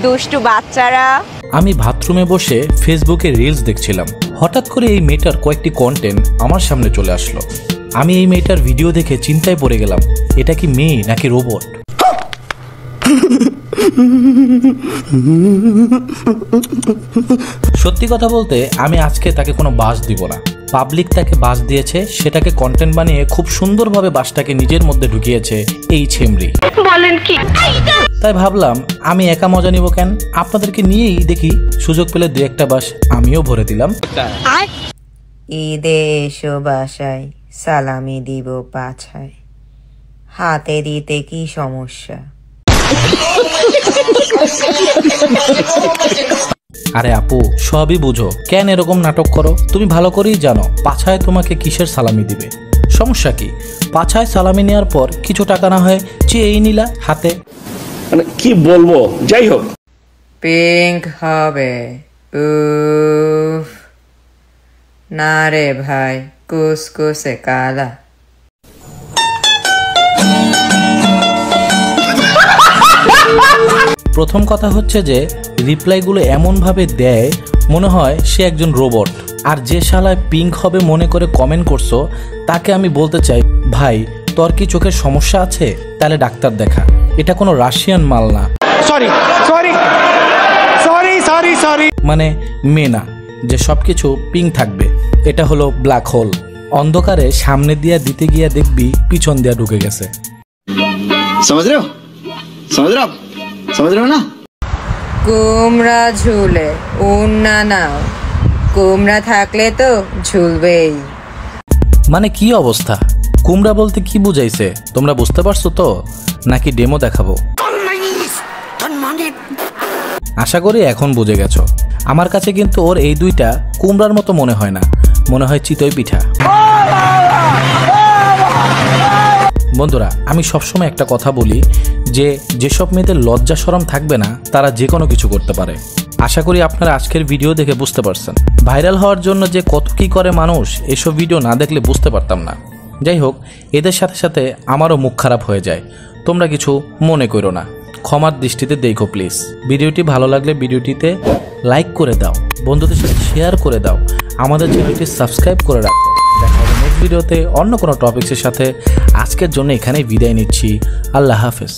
দুষ্টু বাচ্চারা। আমি বাথরুমে বসে ফেসবুকে রিলস দেখছিলাম, হঠাৎ করে এই মেয়েটার কয়েকটি কন্টেন্ট আমার সামনে চলে আসলো। আমি এই মেয়েটার ভিডিও দেখে চিন্তায় পড়ে গেলাম, এটা কি মেয়ে নাকি রোবট। সত্যি কথা বলতে আমি আজকে তাকে কোনো বাস দিব না। পাবলিক তাকে বাস দিয়েছে, সেটাকে কন্টেন্ট বানিয়ে খুব সুন্দরভাবে বাসটাকে নিজের মধ্যে ঢুকিয়েছে এই ছেমরি। বলেন কি? তাই ভাবলাম আমি একা মজা নিব কেন, আপনাদেরকে নিয়েই দেখি, সুযোগ পেলে দু একটা বাস আমিও ভরে দিলাম। ঈদে এসো বাসায়, সালামি দিব পাছায়, হাতে দিতে কি সমস্যা? আরে আপু, সবই বুঝো, কেন এরকম নাটক করো? তুমি ভালো করেই জানো পাছায় তোমাকে কিসের সালামি দিবে। সমস্যা কি? পাছায় সালামি নেওয়ার পর কিছু টাকা না হয় চেয়েই নিলা হাতে। মানে কি বলবো, যাই হোক। পিঙ্ক হবে, উফ না রে ভাই, কুসকুসে কালা। প্রথম কথা হচ্ছে যে রিপ্লাইগুলো এমনভাবে দেয় মনে হয় সে একজন রোবট। আর যে শালায় পিঙ্ক হবে মনে করে কমেন্ট করছো, তাকে আমি বলতে চাই, ভাই তোর কি চোখের সমস্যা আছে? তাহলে ডাক্তার দেখা, এটা কোনো রাশিয়ান মাল না। সরি মানে মেয়ে না যে সবকিছু পিঙ্ক থাকবে, এটা হলো ব্ল্যাক হোল। অন্ধকারে সামনে দিয়া দিতে গিয়া দেখবি পিছন দিয়া ঢুকে গেছে। समझ रहे हो ना? কুমড়া ঝুলে উন্না নাও, কুমড়া থাকলে তো ঝুলবেই। মানে কি অবস্থা? কুমড়া বলতে কি বুঝাইছে তোমরা বুঝতে পারছো তো, নাকি ডেমো দেখাবো? আশা করি এখন বুঝে গেছো। আমার কাছে কিন্তু ওর এই দুইটা কুমড়ার মতো মনে হয় না, মনে হয় চিতই পিঠা। বন্ধুরা, আমি সবসময় একটা কথা বলি যে যেসব মেয়েদের লজ্জা শরম থাকবে না তারা যে কোনো কিছু করতে পারে। আশা করি আপনারা আজকের ভিডিও দেখে বুঝতে পারছেন। ভাইরাল হওয়ার জন্য যে কত কি করে মানুষ, এসব ভিডিও না দেখলে বুঝতে পারতাম না। যাই হোক, এদের সাথে সাথে আমারও মুখ খারাপ হয়ে যায়, তোমরা কিছু মনে করো না, ক্ষমার দৃষ্টিতে দেখো প্লিজ। ভিডিওটি ভালো লাগলে ভিডিওটিতে লাইক করে দাও, বন্ধুদের সাথে শেয়ার করে দাও, আমাদের চ্যানেলটি সাবস্ক্রাইব করে রাখো। দেখা হবে নেক্সট ভিডিওতে অন্য কোনো টপিক্সের সাথে। আজকের জন্য এখানেই বিদায় নিচ্ছি। আল্লাহ হাফেজ।